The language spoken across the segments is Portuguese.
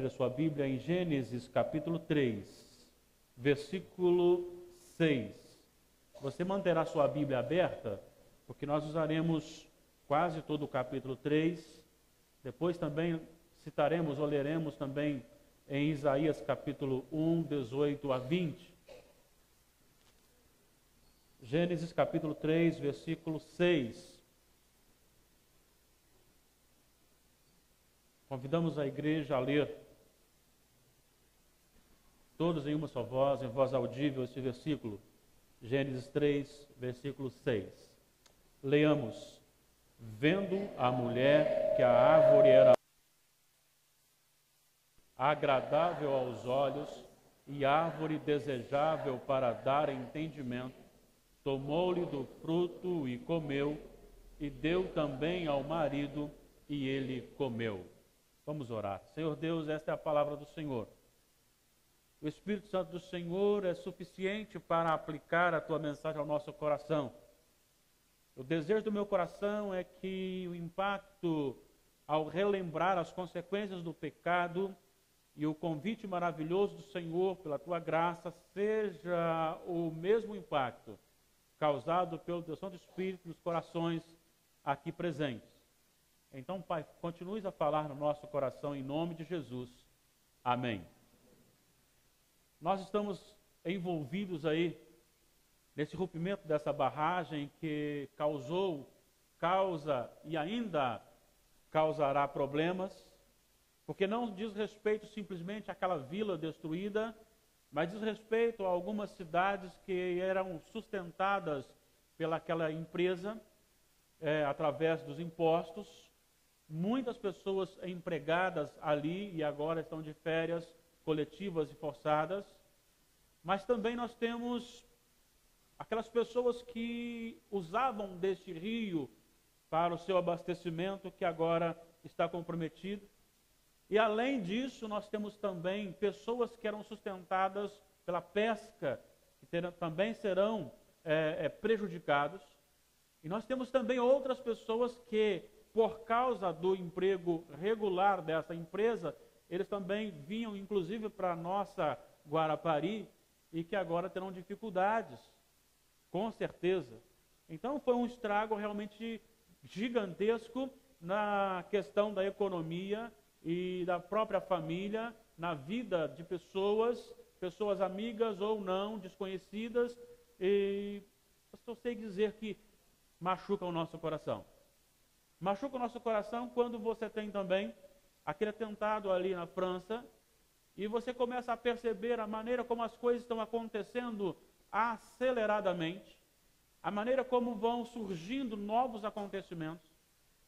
abrir a sua Bíblia em Gênesis capítulo 3, versículo 6. Você manterá sua Bíblia aberta, porque nós usaremos quase todo o capítulo 3. Depois também citaremos ou leremos também em Isaías capítulo 1, 18 a 20. Gênesis capítulo 3, versículo 6. Convidamos a igreja a ler, todos em uma só voz, em voz audível, esse versículo. Gênesis 3, versículo 6. Leamos. Vendo a mulher que a árvore era agradável aos olhos e árvore desejável para dar entendimento, tomou-lhe do fruto e comeu, e deu também ao marido, e ele comeu. Vamos orar. Senhor Deus, esta é a palavra do Senhor. O Espírito Santo do Senhor é suficiente para aplicar a tua mensagem ao nosso coração. O desejo do meu coração é que o impacto, ao relembrar as consequências do pecado e o convite maravilhoso do Senhor pela tua graça, seja o mesmo impacto causado pelo teu Santo Espírito nos corações aqui presentes. Então, Pai, continues a falar no nosso coração em nome de Jesus. Amém. Nós estamos envolvidos aí nesse rompimento dessa barragem que causa e ainda causará problemas, porque não diz respeito simplesmente àquela vila destruída, mas diz respeito a algumas cidades que eram sustentadas pelaquela empresa através dos impostos. Muitas pessoas empregadas ali e agora estão de férias coletivas e forçadas, mas também nós temos aquelas pessoas que usavam deste rio para o seu abastecimento, que agora está comprometido. E além disso, nós temos também pessoas que eram sustentadas pela pesca, que também serão prejudicados. E nós temos também outras pessoas que, por causa do emprego regular dessa empresa, eles também vinham inclusive para a nossa Guarapari e que agora terão dificuldades, com certeza. Então foi um estrago realmente gigantesco na questão da economia e da própria família, na vida de pessoas amigas ou não, desconhecidas, e eu só sei dizer que machuca o nosso coração. Machuca o nosso coração quando você tem também aquele atentado ali na França e você começa a perceber a maneira como as coisas estão acontecendo aceleradamente, a maneira como vão surgindo novos acontecimentos.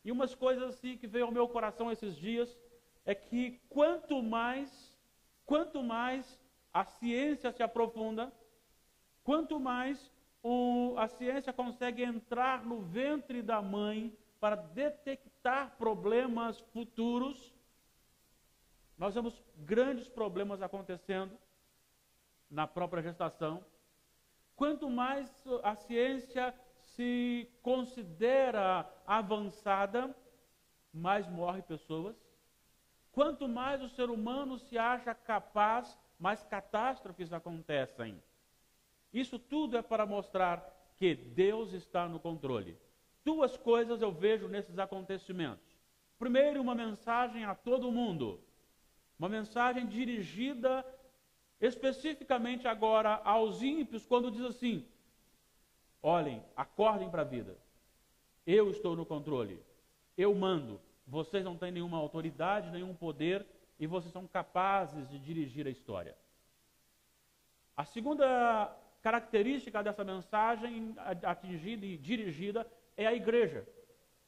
E umas coisas assim que veio ao meu coração esses dias é que quanto mais a ciência se aprofunda, quanto mais a ciência consegue entrar no ventre da mãe para detectar problemas futuros, nós vemos grandes problemas acontecendo na própria gestação. Quanto mais a ciência se considera avançada, mais morrem pessoas. Quanto mais o ser humano se acha capaz, mais catástrofes acontecem. Isso tudo é para mostrar que Deus está no controle. Duas coisas eu vejo nesses acontecimentos. Primeiro, uma mensagem a todo mundo. Uma mensagem dirigida especificamente agora aos ímpios, quando diz assim: olhem, acordem para a vida. Eu estou no controle. Eu mando. Vocês não têm nenhuma autoridade, nenhum poder, e vocês são capazes de dirigir a história. A segunda característica dessa mensagem atingida e dirigida é a igreja.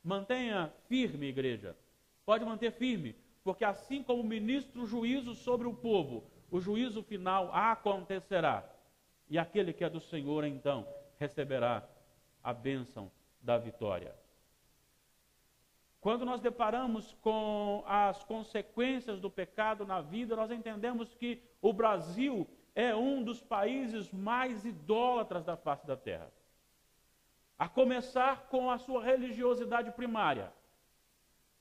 Mantenha firme, igreja. Pode manter firme, porque assim como ministra o juízo sobre o povo, o juízo final acontecerá. E aquele que é do Senhor, então, receberá a bênção da vitória. Quando nós deparamos com as consequências do pecado na vida, nós entendemos que o Brasil é um dos países mais idólatras da face da terra. A começar com a sua religiosidade primária.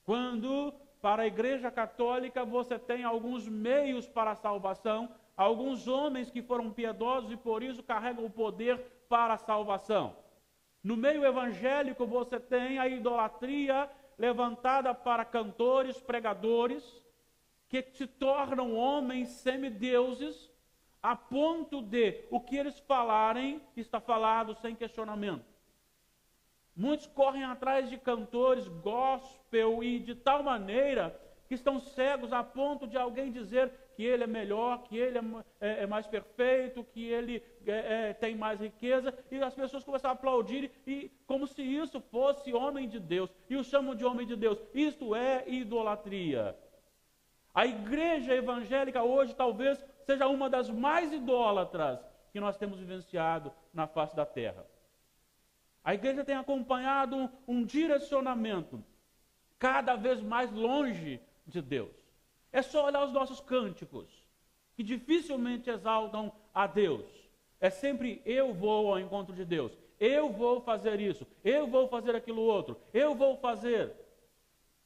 Quando para a Igreja Católica, você tem alguns meios para a salvação, alguns homens que foram piedosos e por isso carregam o poder para a salvação. No meio evangélico, você tem a idolatria levantada para cantores, pregadores, que se tornam homens semideuses, a ponto de o que eles falarem está falado sem questionamento. Muitos correm atrás de cantores gospel e de tal maneira que estão cegos a ponto de alguém dizer que ele é melhor, que ele é mais perfeito, que ele tem mais riqueza, e as pessoas começam a aplaudir, e como se isso fosse homem de Deus, e o chamam de homem de Deus. Isto é idolatria. A igreja evangélica hoje talvez seja uma das mais idólatras que nós temos vivenciado na face da terra. A igreja tem acompanhado um direcionamento cada vez mais longe de Deus. É só olhar os nossos cânticos, que dificilmente exaltam a Deus. É sempre eu vou ao encontro de Deus, eu vou fazer isso, eu vou fazer aquilo outro, eu vou fazer.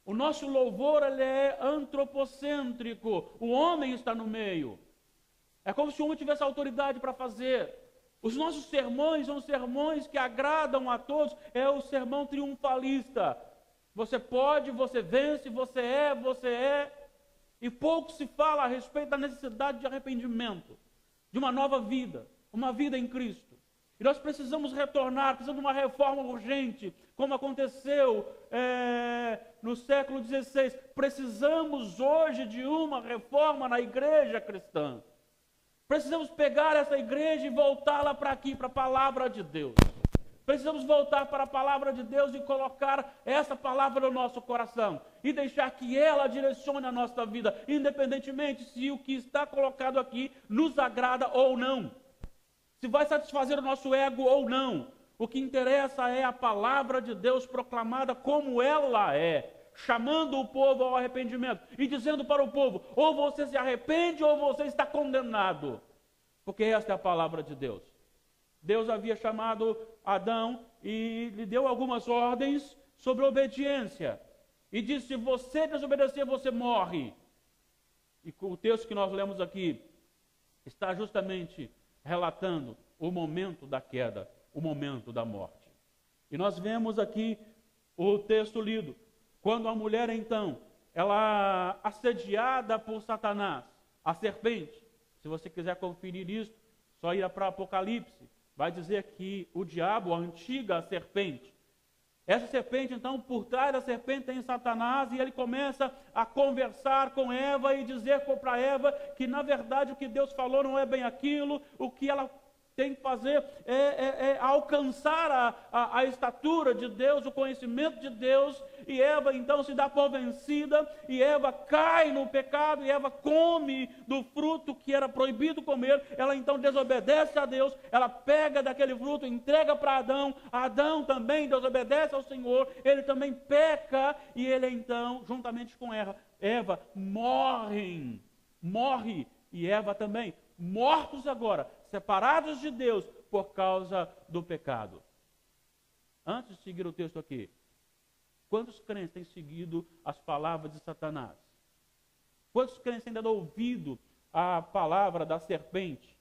O nosso louvor ele é antropocêntrico, o homem está no meio. É como se o homem tivesse autoridade para fazer. Os nossos sermões são sermões que agradam a todos, é o sermão triunfalista. Você pode, você vence, você é. E pouco se fala a respeito da necessidade de arrependimento, de uma nova vida, uma vida em Cristo. E nós precisamos retornar, precisamos de uma reforma urgente, como aconteceu no século XVI. Precisamos hoje de uma reforma na igreja cristã. Precisamos pegar essa igreja e voltá-la para aqui, para a palavra de Deus. Precisamos voltar para a palavra de Deus e colocar essa palavra no nosso coração. E deixar que ela direcione a nossa vida, independentemente se o que está colocado aqui nos agrada ou não. Se vai satisfazer o nosso ego ou não. O que interessa é a palavra de Deus proclamada como ela é. Chamando o povo ao arrependimento e dizendo para o povo, ou você se arrepende ou você está condenado. Porque esta é a palavra de Deus. Deus havia chamado Adão e lhe deu algumas ordens sobre obediência. E disse, se você desobedecer, você morre. E o texto que nós lemos aqui está justamente relatando o momento da queda, o momento da morte. E nós vemos aqui o texto lido. Quando a mulher, então, ela assediada por Satanás, a serpente, se você quiser conferir isso, só ir para Apocalipse, vai dizer que o diabo, a antiga serpente, essa serpente, então, por trás da serpente tem Satanás, e ele começa a conversar com Eva e dizer para Eva que, na verdade, o que Deus falou não é bem aquilo, o que ela tem que fazer é alcançar a estatura de Deus, o conhecimento de Deus, e Eva então se dá por vencida, e Eva cai no pecado, e Eva come do fruto que era proibido comer, ela então desobedece a Deus, ela pega daquele fruto, entrega para Adão, Adão também desobedece ao Senhor, ele também peca, e ele então, juntamente com Eva morre, e Eva também, mortos agora, separados de Deus por causa do pecado. Antes de seguir o texto aqui, quantos crentes têm seguido as palavras de Satanás? Quantos crentes têm dado ouvido à palavra da serpente?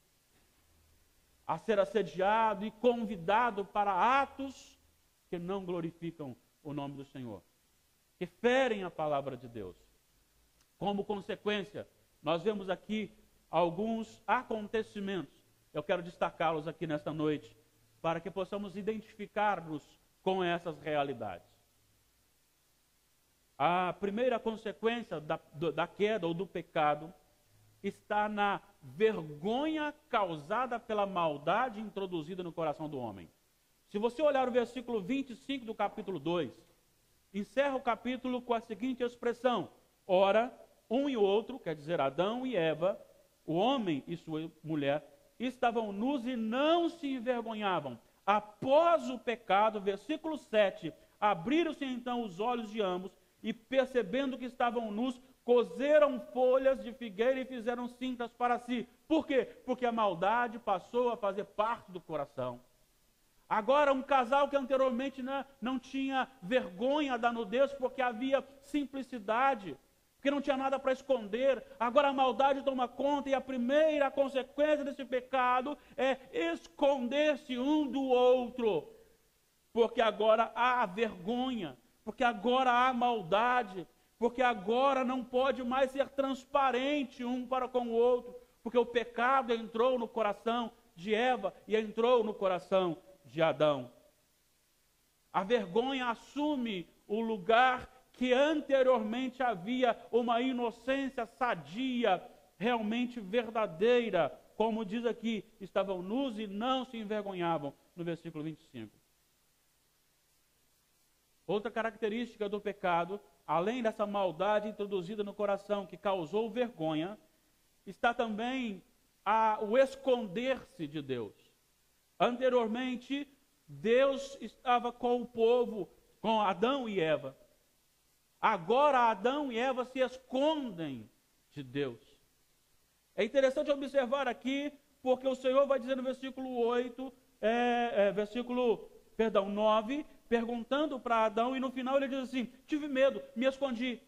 A ser assediado e convidado para atos que não glorificam o nome do Senhor, que ferem a palavra de Deus. Como consequência, nós vemos aqui alguns acontecimentos. Eu quero destacá-los aqui nesta noite, para que possamos identificar-nos com essas realidades. A primeira consequência da queda ou do pecado está na vergonha causada pela maldade introduzida no coração do homem. Se você olhar o versículo 25 do capítulo 2, encerra o capítulo com a seguinte expressão: ora, um e outro, quer dizer, Adão e Eva, o homem e sua mulher, estavam nus e não se envergonhavam. Após o pecado, versículo 7, abriram-se então os olhos de ambos e, percebendo que estavam nus, coseram folhas de figueira e fizeram cintas para si. Por quê? Porque a maldade passou a fazer parte do coração. Agora, um casal que anteriormente não tinha vergonha da nudez, porque havia simplicidade, porque não tinha nada para esconder. Agora a maldade toma conta, e a primeira consequência desse pecado é esconder-se um do outro. Porque agora há vergonha, porque agora há maldade, porque agora não pode mais ser transparente um para com o outro, porque o pecado entrou no coração de Eva e entrou no coração de Adão. A vergonha assume o lugar que anteriormente havia uma inocência sadia, realmente verdadeira, como diz aqui, estavam nus e não se envergonhavam, no versículo 25. Outra característica do pecado, além dessa maldade introduzida no coração que causou vergonha, está também o esconder-se de Deus. Anteriormente, Deus estava com o povo, com Adão e Eva. Agora Adão e Eva se escondem de Deus. É interessante observar aqui, porque o Senhor vai dizer no versículo 9, perguntando para Adão, e no final ele diz assim: tive medo, me escondi.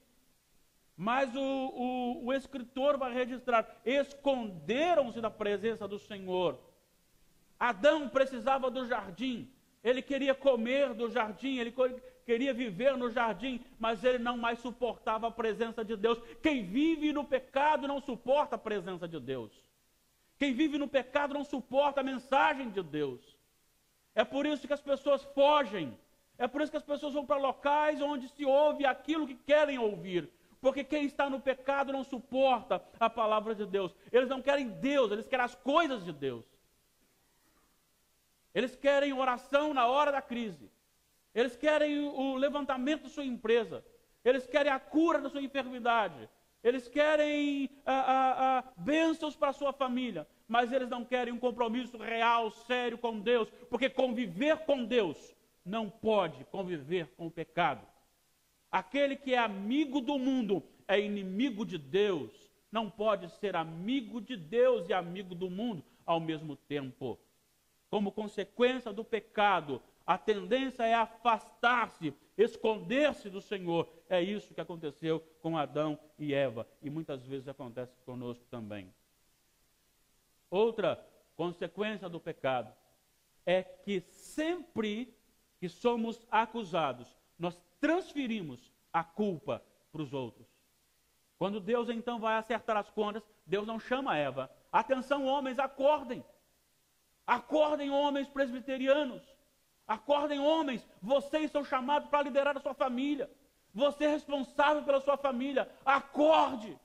Mas o escritor vai registrar: esconderam-se da presença do Senhor. Adão precisava do jardim, ele queria comer do jardim, ele queria viver no jardim, mas ele não mais suportava a presença de Deus. Quem vive no pecado não suporta a presença de Deus. Quem vive no pecado não suporta a mensagem de Deus. É por isso que as pessoas fogem, é por isso que as pessoas vão para locais onde se ouve aquilo que querem ouvir. Porque quem está no pecado não suporta a palavra de Deus. Eles não querem Deus, eles querem as coisas de Deus. Eles querem oração na hora da crise. Eles querem o levantamento da sua empresa. Eles querem a cura da sua enfermidade. Eles querem bênçãos para a sua família. Mas eles não querem um compromisso real, sério com Deus. Porque conviver com Deus não pode conviver com o pecado. Aquele que é amigo do mundo é inimigo de Deus. Não pode ser amigo de Deus e amigo do mundo ao mesmo tempo. Como consequência do pecado, a tendência é afastar-se, esconder-se do Senhor. É isso que aconteceu com Adão e Eva, e muitas vezes acontece conosco também. Outra consequência do pecado é que sempre que somos acusados, nós transferimos a culpa para os outros. Quando Deus então vai acertar as contas, Deus não chama Eva. Atenção, homens, acordem. Acordem, homens presbiterianos. Acordem, homens. Vocês são chamados para liderar a sua família. Você é responsável pela sua família. Acorde.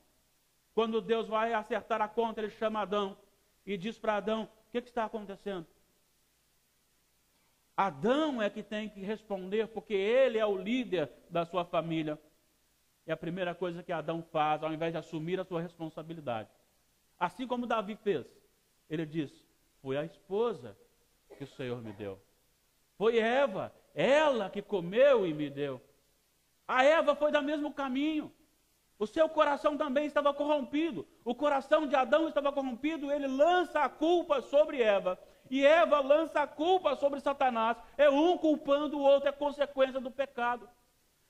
Quando Deus vai acertar a conta, ele chama Adão e diz para Adão: o que está acontecendo? Adão é que tem que responder, porque ele é o líder da sua família. E a primeira coisa que Adão faz, ao invés de assumir a sua responsabilidade, assim como Davi fez, ele diz: foi a esposa que o Senhor me deu. Foi Eva, ela que comeu e me deu. A Eva foi do mesmo caminho. O seu coração também estava corrompido. O coração de Adão estava corrompido, ele lança a culpa sobre Eva. E Eva lança a culpa sobre Satanás. É um culpando o outro, é consequência do pecado.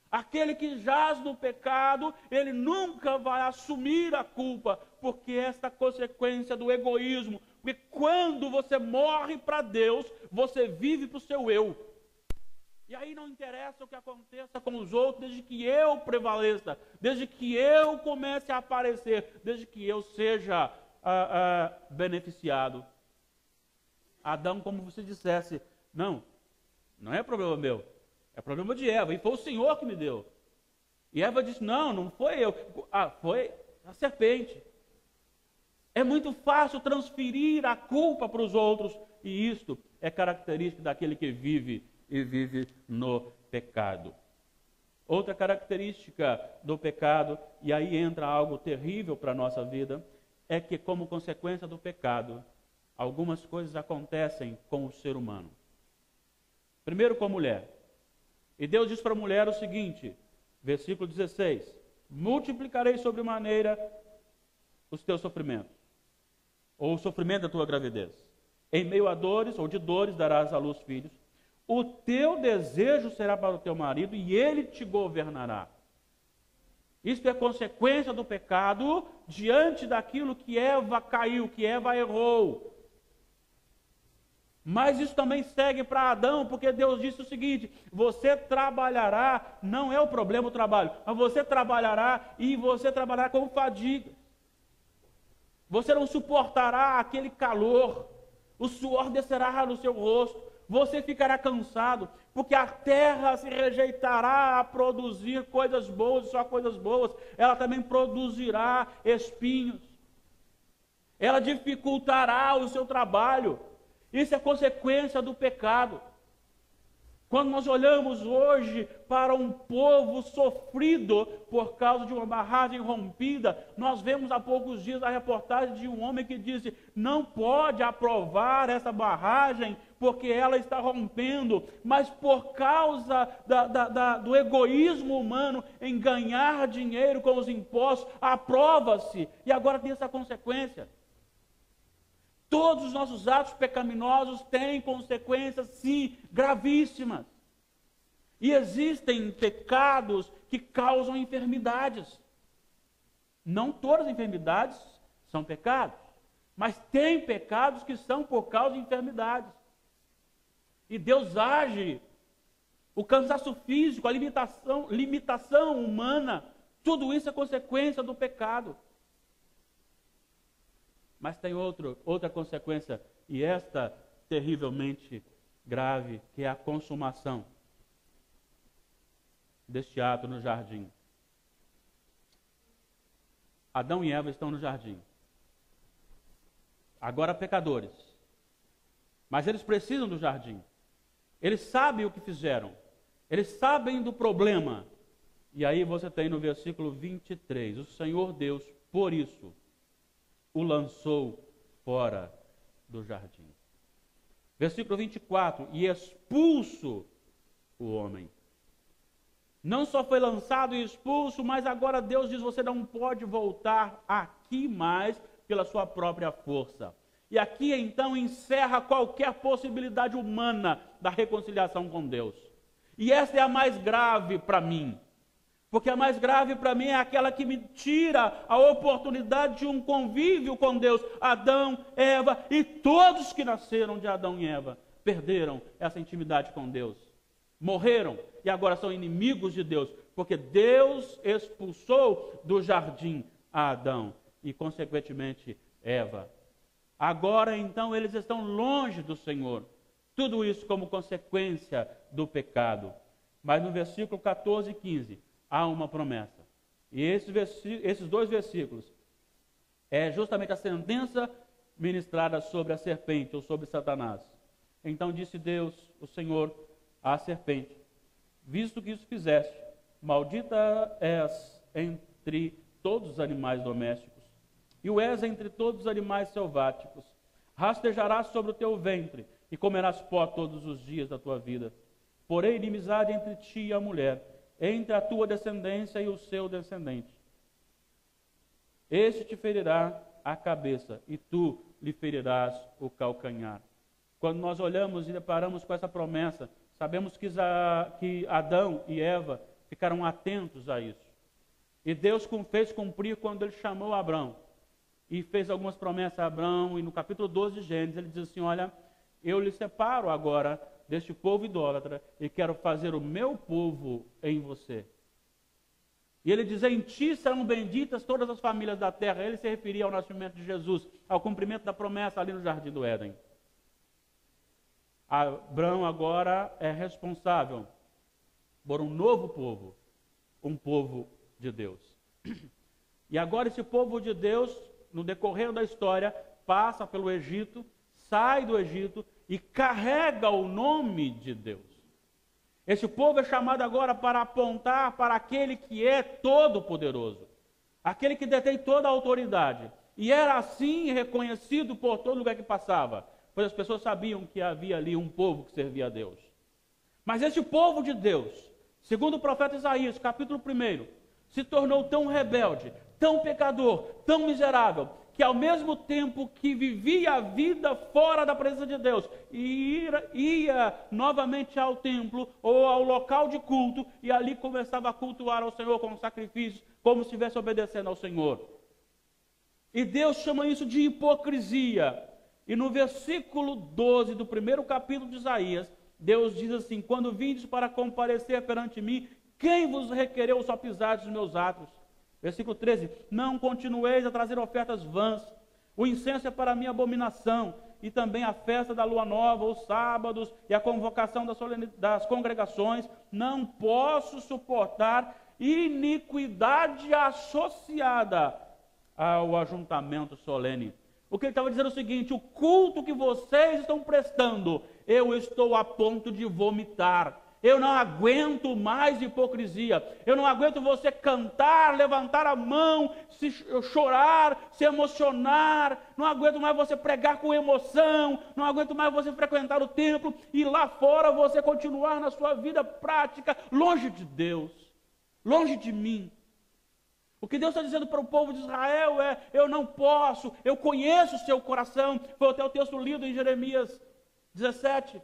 Aquele que jaz no pecado, ele nunca vai assumir a culpa, porque esta consequência do egoísmo. Porque quando você morre para Deus, você vive para o seu eu. E aí não interessa o que aconteça com os outros, desde que eu prevaleça, desde que eu comece a aparecer, desde que eu seja beneficiado. Adão, como se dissesse: não é problema meu, é problema de Eva, e foi o Senhor que me deu. E Eva disse: não foi eu, foi a serpente. É muito fácil transferir a culpa para os outros, e isto é característica daquele que vive e vive no pecado. Outra característica do pecado, e aí entra algo terrível para a nossa vida, é que, como consequência do pecado, algumas coisas acontecem com o ser humano. Primeiro, com a mulher. E Deus diz para a mulher o seguinte, versículo 16: multiplicarei sobremaneira os teus sofrimentos, ou o sofrimento da tua gravidez. Em meio a dores, ou de dores, darás à luz filhos. O teu desejo será para o teu marido e ele te governará. Isso é consequência do pecado diante daquilo que Eva caiu, que Eva errou. Mas isso também segue para Adão, porque Deus disse o seguinte: você trabalhará, não é o problema o trabalho, mas você trabalhará e você trabalhará com fadiga. Você não suportará aquele calor, o suor descerá no seu rosto, você ficará cansado, porque a terra se rejeitará a produzir coisas boas, só coisas boas, ela também produzirá espinhos, ela dificultará o seu trabalho. Isso é consequência do pecado. Quando nós olhamos hoje para um povo sofrido por causa de uma barragem rompida, nós vemos há poucos dias a reportagem de um homem que disse: não pode aprovar essa barragem porque ela está rompendo, mas por causa do egoísmo humano em ganhar dinheiro com os impostos, aprova-se, e agora tem essa consequência. Todos os nossos atos pecaminosos têm consequências, sim, gravíssimas. E existem pecados que causam enfermidades. Não todas as enfermidades são pecados, mas tem pecados que são por causa de enfermidades. E Deus age. O cansaço físico, a limitação humana, tudo isso é consequência do pecado. Mas tem outra consequência, e esta terrivelmente grave, que é a consumação deste ato no jardim. Adão e Eva estão no jardim, agora pecadores, mas eles precisam do jardim. Eles sabem o que fizeram, eles sabem do problema. E aí você tem no versículo 23, o Senhor Deus, por isso, o lançou fora do jardim. Versículo 24, e expulso o homem. Não só foi lançado e expulso, mas agora Deus diz: você não pode voltar aqui mais pela sua própria força. E aqui então encerra qualquer possibilidade humana da reconciliação com Deus. E essa é a mais grave para mim. Porque a mais grave para mim é aquela que me tira a oportunidade de um convívio com Deus. Adão, Eva e todos que nasceram de Adão e Eva perderam essa intimidade com Deus. Morreram e agora são inimigos de Deus, porque Deus expulsou do jardim a Adão e, consequentemente, Eva. Agora, então, eles estão longe do Senhor. Tudo isso como consequência do pecado. Mas no versículo 14 e 15... há uma promessa. E esses dois versículos é justamente a sentença ministrada sobre a serpente ou sobre Satanás. Então disse Deus, o Senhor, à serpente: visto que isso fizeste, maldita és entre todos os animais domésticos, e o és entre todos os animais selváticos. Rastejarás sobre o teu ventre, e comerás pó todos os dias da tua vida. Porém, inimizade entre ti e a mulher, entre a tua descendência e o seu descendente. Este te ferirá a cabeça, e tu lhe ferirás o calcanhar. Quando nós olhamos e deparamos com essa promessa, sabemos que Adão e Eva ficaram atentos a isso. E Deus fez cumprir quando ele chamou Abrão. E fez algumas promessas a Abrão, e no capítulo 12 de Gênesis ele diz assim: olha, eu lhe separo agora deste povo idólatra, e quero fazer o meu povo em você. E ele diz: em ti serão benditas todas as famílias da terra. Ele se referia ao nascimento de Jesus, ao cumprimento da promessa ali no Jardim do Éden. Abrão agora é responsável por um novo povo, um povo de Deus. E agora esse povo de Deus, no decorrer da história, passa pelo Egito, sai do Egito e carrega o nome de Deus. Esse povo é chamado agora para apontar para aquele que é todo-poderoso, aquele que detém toda a autoridade. E era assim reconhecido por todo lugar que passava, pois as pessoas sabiam que havia ali um povo que servia a Deus. Mas esse povo de Deus, segundo o profeta Isaías, capítulo 1, se tornou tão rebelde, tão pecador, tão miserável, que ao mesmo tempo que vivia a vida fora da presença de Deus, e ia novamente ao templo ou ao local de culto, e ali começava a cultuar ao Senhor com sacrifícios, como se estivesse obedecendo ao Senhor. E Deus chama isso de hipocrisia. E no versículo 12 do primeiro capítulo de Isaías, Deus diz assim: quando vindes para comparecer perante mim, quem vos requereu só pisar dos meus atos? Versículo 13: não continueis a trazer ofertas vãs, o incenso é para mim abominação, e também a festa da lua nova, os sábados e a convocação das congregações. Não posso suportar iniquidade associada ao ajuntamento solene. O que ele estava dizendo é o seguinte: o culto que vocês estão prestando, eu estou a ponto de vomitar. Eu não aguento mais hipocrisia. Eu não aguento você cantar, levantar a mão, chorar, se emocionar. Não aguento mais você pregar com emoção. Não aguento mais você frequentar o templo e lá fora você continuar na sua vida prática, longe de Deus, longe de mim. O que Deus está dizendo para o povo de Israel é: eu não posso, eu conheço o seu coração. Foi até o texto lido em Jeremias 17.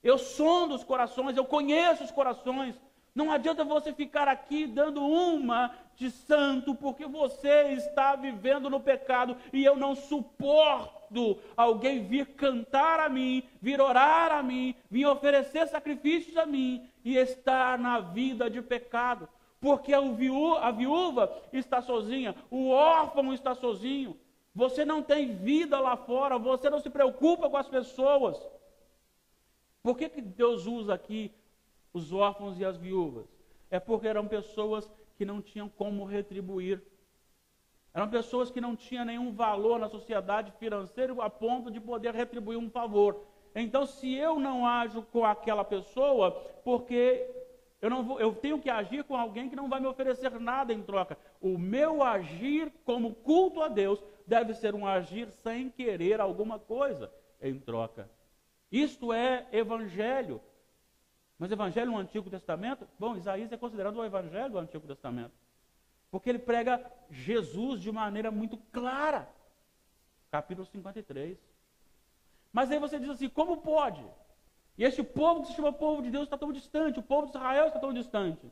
Eu sondo os corações, eu conheço os corações. Não adianta você ficar aqui dando uma de santo, porque você está vivendo no pecado, e eu não suporto alguém vir cantar a mim, vir orar a mim, vir oferecer sacrifícios a mim, e estar na vida de pecado. Porque a viúva está sozinha, o órfão está sozinho. Você não tem vida lá fora, você não se preocupa com as pessoas. Por que Deus usa aqui os órfãos e as viúvas? É porque eram pessoas que não tinham como retribuir. Eram pessoas que não tinham nenhum valor na sociedade financeira a ponto de poder retribuir um favor. Então, se eu não ajo com aquela pessoa, porque eu tenho que agir com alguém que não vai me oferecer nada em troca. O meu agir como culto a Deus deve ser um agir sem querer alguma coisa em troca. Isto é evangelho. Mas evangelho no Antigo Testamento? Bom, Isaías é considerado o evangelho do Antigo Testamento. Porque ele prega Jesus de maneira muito clara. Capítulo 53. Mas aí você diz assim: como pode? E este povo que se chama povo de Deus está tão distante, o povo de Israel está tão distante.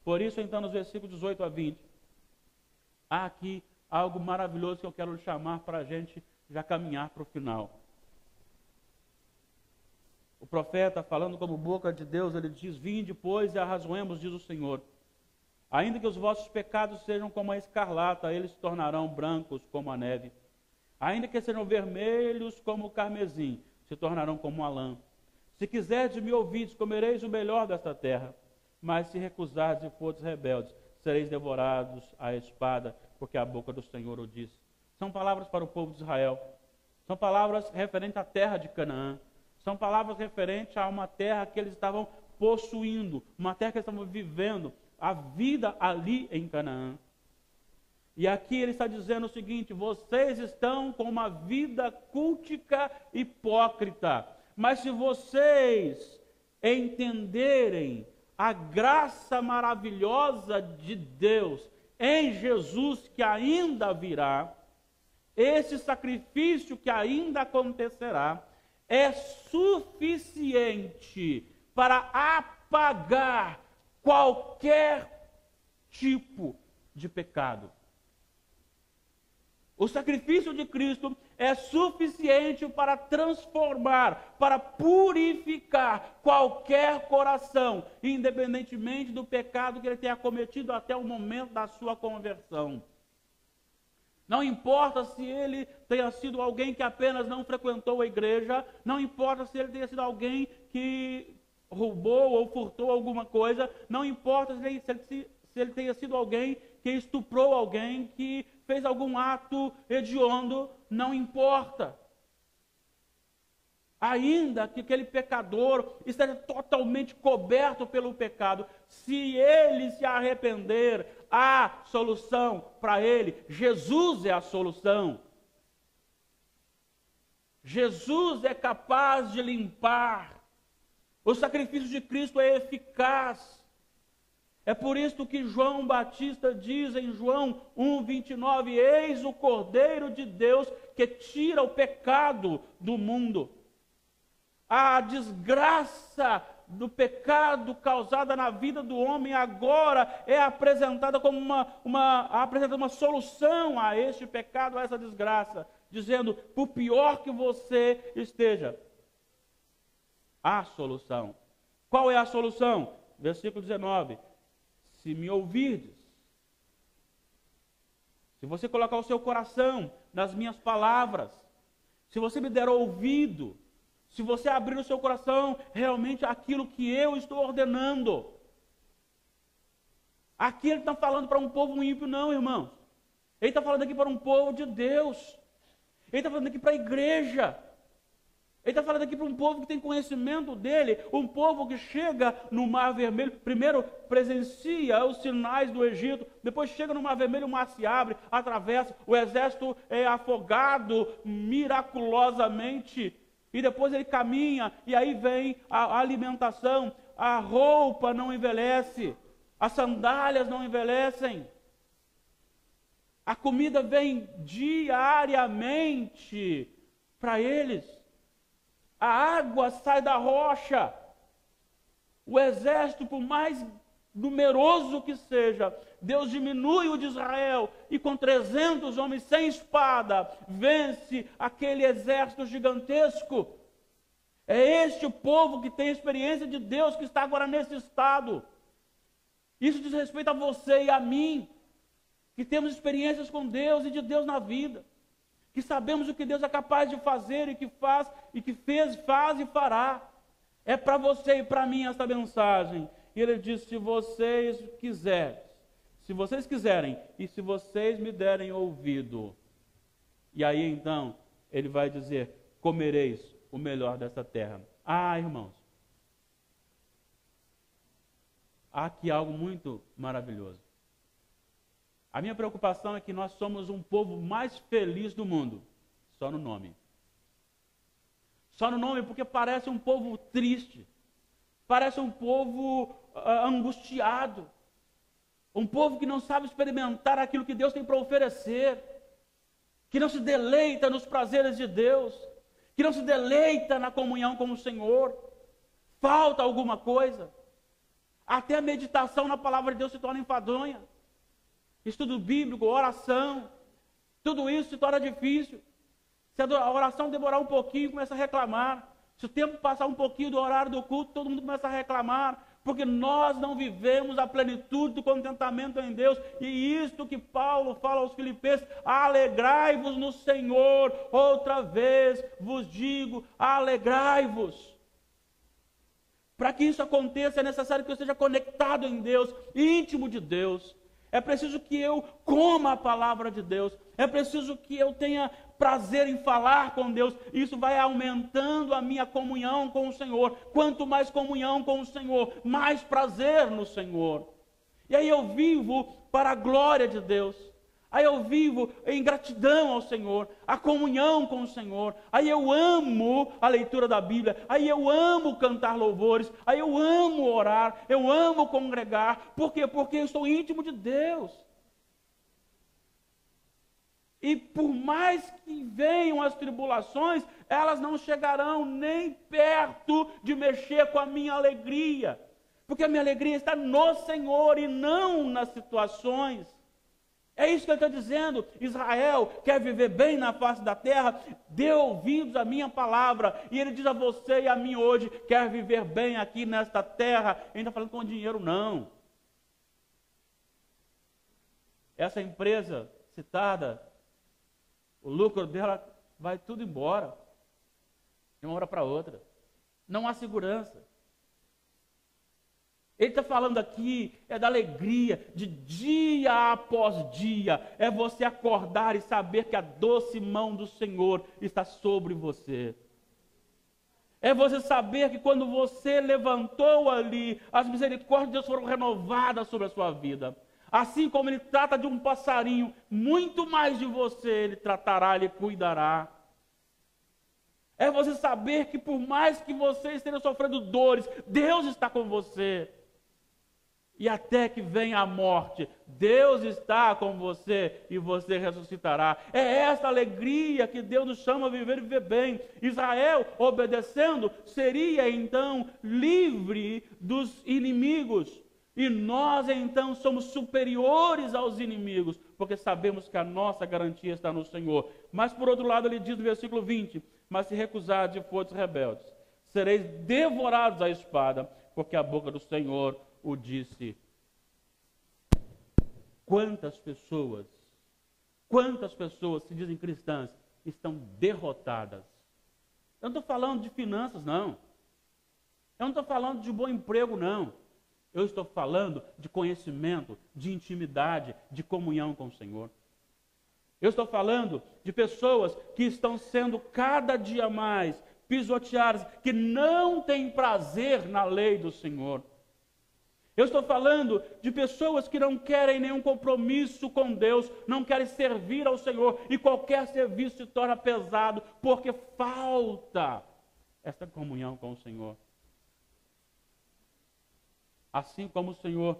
Por isso, então, nos versículos 18 a 20, há aqui algo maravilhoso que eu quero chamar para a gente já caminhar para o final. O profeta, falando como boca de Deus, ele diz: vinde, pois, e arrazoemos, diz o Senhor. Ainda que os vossos pecados sejam como a escarlata, eles se tornarão brancos como a neve. Ainda que sejam vermelhos como o carmesim, se tornarão como a lã. Se quiserdes me ouvides, comereis o melhor desta terra. Mas se recusardes e fordes rebeldes, sereis devorados à espada, porque a boca do Senhor o diz. São palavras para o povo de Israel. São palavras referentes à terra de Canaã. São palavras referentes a uma terra que eles estavam possuindo, uma terra que eles estavam vivendo, a vida ali em Canaã. E aqui ele está dizendo o seguinte: vocês estão com uma vida cultica hipócrita. Mas se vocês entenderem a graça maravilhosa de Deus em Jesus que ainda virá, esse sacrifício que ainda acontecerá, é suficiente para apagar qualquer tipo de pecado. O sacrifício de Cristo é suficiente para transformar, para purificar qualquer coração, independentemente do pecado que ele tenha cometido até o momento da sua conversão. Não importa se ele tenha sido alguém que apenas não frequentou a igreja, não importa se ele tenha sido alguém que roubou ou furtou alguma coisa, não importa se ele tenha sido alguém que estuprou alguém, que fez algum ato hediondo, não importa. Ainda que aquele pecador esteja totalmente coberto pelo pecado, se ele se arrepender, há solução para ele. Jesus é a solução. Jesus é capaz de limpar. O sacrifício de Cristo é eficaz. É por isso que João Batista diz em João 1:29, eis o Cordeiro de Deus que tira o pecado do mundo. A desgraça do pecado causada na vida do homem agora é apresentada como uma solução a este pecado, a essa desgraça, dizendo, por pior que você esteja, há solução. Qual é a solução? Versículo 19, se me ouvirdes, se você colocar o seu coração nas minhas palavras, se você me der ouvido, se você abrir o seu coração realmente aquilo que eu estou ordenando. Aqui ele está falando para um povo ímpio, não, irmãos. Ele está falando aqui para um povo de Deus. Ele está falando aqui para a igreja. Ele está falando aqui para um povo que tem conhecimento dele, um povo que chega no Mar Vermelho, primeiro presencia os sinais do Egito, depois chega no Mar Vermelho, o mar se abre, atravessa, o exército é afogado miraculosamente, e depois ele caminha, e aí vem a alimentação, a roupa não envelhece, as sandálias não envelhecem, a comida vem diariamente para eles, a água sai da rocha, o exército, por mais numeroso que seja, Deus diminui o de Israel e com 300 homens sem espada vence aquele exército gigantesco. É este o povo que tem experiência de Deus que está agora nesse estado. Isso diz respeito a você e a mim, que temos experiências com Deus e de Deus na vida, que sabemos o que Deus é capaz de fazer e que faz e que fez, faz e fará. É para você e para mim essa mensagem. E ele diz, se vocês quiserem, e se vocês me derem ouvido. E aí então, ele vai dizer, comereis o melhor dessa terra. Ah, irmãos, há aqui algo muito maravilhoso. A minha preocupação é que nós somos um povo mais feliz do mundo, só no nome. Só no nome, porque parece um povo triste, parece um povo angustiado, um povo que não sabe experimentar aquilo que Deus tem para oferecer, que não se deleita nos prazeres de Deus, que não se deleita na comunhão com o Senhor. Falta alguma coisa. Até a meditação na palavra de Deus se torna enfadonha. Estudo bíblico, oração, tudo isso se torna difícil. Se a oração demorar um pouquinho, começa a reclamar. Se o tempo passar um pouquinho do horário do culto, todo mundo começa a reclamar, porque nós não vivemos a plenitude do contentamento em Deus. E isto que Paulo fala aos Filipenses, alegrai-vos no Senhor, outra vez vos digo, alegrai-vos. Para que isso aconteça, é necessário que eu esteja conectado em Deus, íntimo de Deus. É preciso que eu coma a palavra de Deus. É preciso que eu tenha prazer em falar com Deus. Isso vai aumentando a minha comunhão com o Senhor. Quanto mais comunhão com o Senhor, mais prazer no Senhor. E aí eu vivo para a glória de Deus. Aí eu vivo em gratidão ao Senhor, a comunhão com o Senhor. Aí eu amo a leitura da Bíblia. Aí eu amo cantar louvores. Aí eu amo orar. Eu amo congregar. Por quê? Porque eu estou íntimo de Deus. E por mais que venham as tribulações, elas não chegarão nem perto de mexer com a minha alegria. Porque a minha alegria está no Senhor e não nas situações. É isso que ele está dizendo. Israel quer viver bem na face da terra, dê ouvidos à minha palavra. E ele diz a você e a mim hoje, quer viver bem aqui nesta terra. Ele não está falando com dinheiro, não. Essa empresa citada, o lucro dela vai tudo embora, de uma hora para outra. Não há segurança. Ele está falando aqui, é da alegria, de dia após dia, é você acordar e saber que a doce mão do Senhor está sobre você. É você saber que quando você levantou ali, as misericórdias de Deus foram renovadas sobre a sua vida. Assim como Ele trata de um passarinho, muito mais de você Ele tratará, Ele cuidará. É você saber que por mais que você esteja sofrendo dores, Deus está com você. e até que venha a morte, Deus está com você e você ressuscitará. É essa alegria que Deus nos chama a viver e viver bem. Israel, obedecendo, seria então livre dos inimigos. E nós então somos superiores aos inimigos, porque sabemos que a nossa garantia está no Senhor. Mas por outro lado ele diz no versículo 20, mas se recusardes e fordes rebeldes, sereis devorados à espada, porque a boca do Senhor o disse. Quantas pessoas se dizem cristãs estão derrotadas? Eu não estou falando de finanças, não. Eu não estou falando de bom emprego, não. Eu estou falando de conhecimento, de intimidade, de comunhão com o Senhor. Eu estou falando de pessoas que estão sendo cada dia mais pisoteadas, que não têm prazer na lei do Senhor. Eu estou falando de pessoas que não querem nenhum compromisso com Deus, não querem servir ao Senhor, e qualquer serviço se torna pesado, porque falta esta comunhão com o Senhor. Assim como o Senhor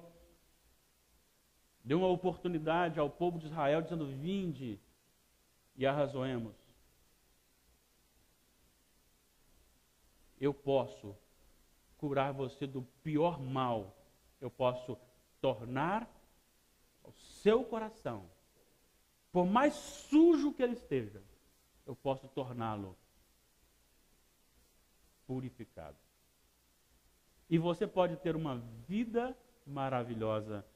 deu uma oportunidade ao povo de Israel, dizendo, vinde e arrazoemos. Eu posso curar você do pior mal. Eu posso tornar o seu coração, por mais sujo que ele esteja, eu posso torná-lo purificado. E você pode ter uma vida maravilhosa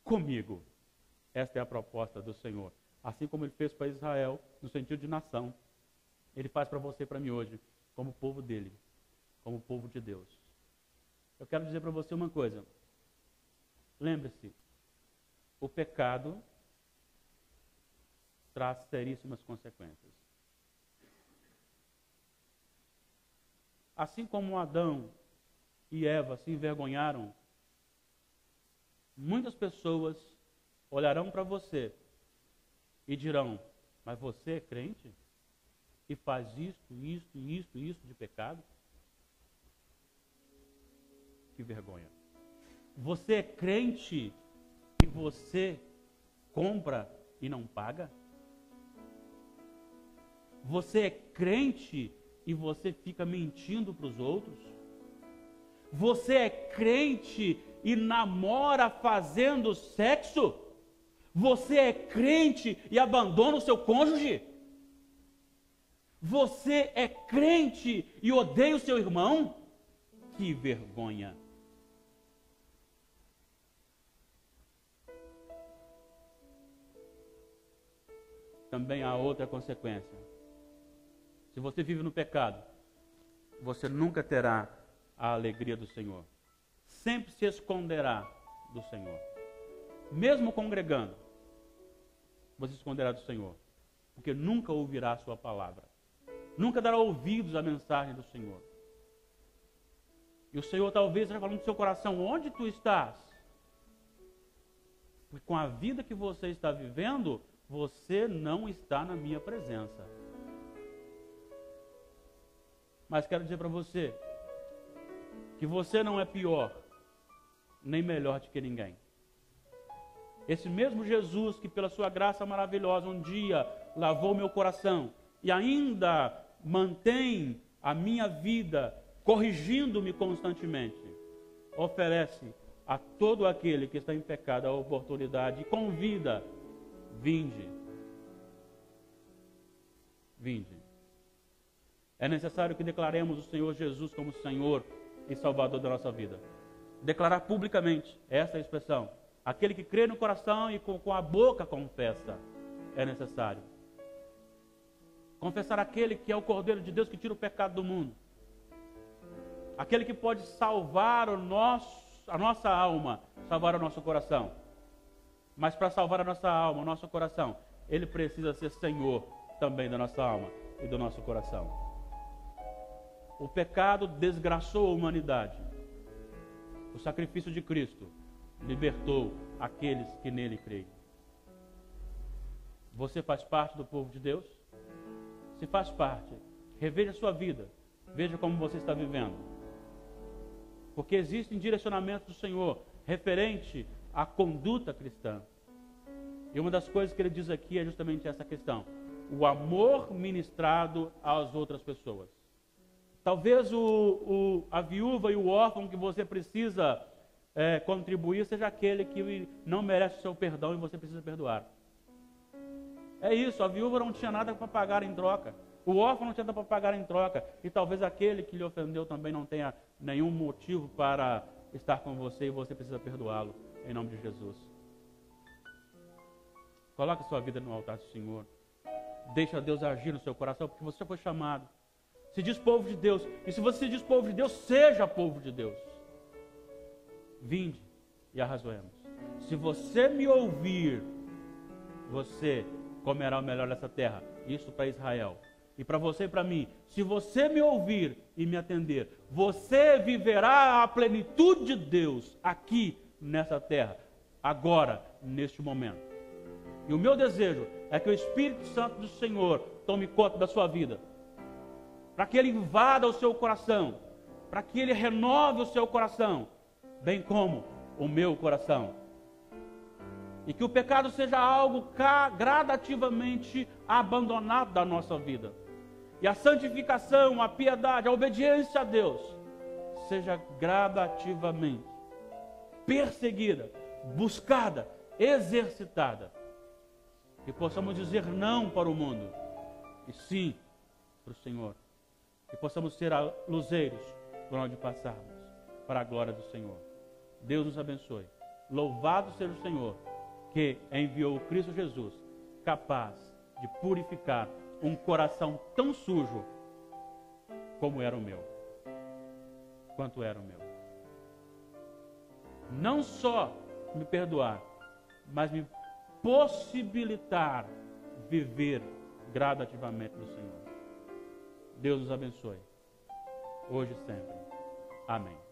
comigo. Esta é a proposta do Senhor. Assim como ele fez para Israel, no sentido de nação, ele faz para você e para mim hoje, como povo dele, como povo de Deus. Eu quero dizer para você uma coisa. Lembre-se, o pecado traz seríssimas consequências. Assim como Adão e Eva se envergonharam, muitas pessoas olharão para você e dirão, mas você é crente? E faz isto de pecado? Que vergonha. Você é crente e você compra e não paga? Você é crente e você fica mentindo para os outros? Você é crente e namora fazendo sexo? Você é crente e abandona o seu cônjuge? Você é crente e odeia o seu irmão? Que vergonha! Também há outra consequência. Se você vive no pecado, você nunca terá a alegria do Senhor. Sempre se esconderá do Senhor. Mesmo congregando, você se esconderá do Senhor. Porque nunca ouvirá a sua palavra. Nunca dará ouvidos à mensagem do Senhor. E o Senhor talvez esteja falando no seu coração, onde tu estás? Porque com a vida que você está vivendo, você não está na minha presença. Mas quero dizer para você que você não é pior nem melhor do que ninguém. Esse mesmo Jesus que pela sua graça maravilhosa um dia lavou meu coração e ainda mantém a minha vida corrigindo-me constantemente, oferece a todo aquele que está em pecado a oportunidade e convida: vinde. Vinde. É necessário que declaremos o Senhor Jesus como Senhor e Salvador da nossa vida. Declarar publicamente, essa é a expressão. Aquele que crê no coração e com a boca confessa, é necessário. Confessar aquele que é o Cordeiro de Deus que tira o pecado do mundo. Aquele que pode salvar a nossa alma, salvar o nosso coração. Mas para salvar a nossa alma, o nosso coração, ele precisa ser Senhor também da nossa alma e do nosso coração. O pecado desgraçou a humanidade. O sacrifício de Cristo libertou aqueles que nele creem. Você faz parte do povo de Deus? Se faz parte, reveja a sua vida. Veja como você está vivendo. Porque existem direcionamentos do Senhor. referente à conduta cristã. E uma das coisas que ele diz aqui é justamente essa questão: o amor ministrado às outras pessoas. Talvez a viúva e o órfão que você precisa contribuir seja aquele que não merece o seu perdão e você precisa perdoar. É isso, a viúva não tinha nada para pagar em troca. O órfão não tinha nada para pagar em troca. E talvez aquele que lhe ofendeu também não tenha nenhum motivo para estar com você e você precisa perdoá-lo, em nome de Jesus. Coloque sua vida no altar do Senhor. Deixa Deus agir no seu coração, porque você já foi chamado. Se diz povo de Deus. E se você se diz povo de Deus, seja povo de Deus. Vinde e arrazoemos. Se você me ouvir, você comerá o melhor dessa terra. Isso para Israel. E para você e para mim, se você me ouvir e me atender, você viverá a plenitude de Deus aqui nessa terra, agora, neste momento. E o meu desejo é que o Espírito Santo do Senhor tome conta da sua vida, para que ele invada o seu coração, para que ele renove o seu coração, bem como o meu coração. E que o pecado seja algo gradativamente abandonado da nossa vida. E a santificação, a piedade, a obediência a Deus seja gradativamente perseguida, buscada, exercitada. Que possamos dizer não para o mundo e sim para o Senhor. Que possamos ser luzeiros por onde passarmos, para a glória do Senhor. Deus nos abençoe. Louvado seja o Senhor, que enviou o Cristo Jesus, capaz de purificar um coração tão sujo como era o meu, quanto era o meu. Não só me perdoar, mas me possibilitar viver gradativamente no Senhor. Deus nos abençoe, hoje e sempre. Amém.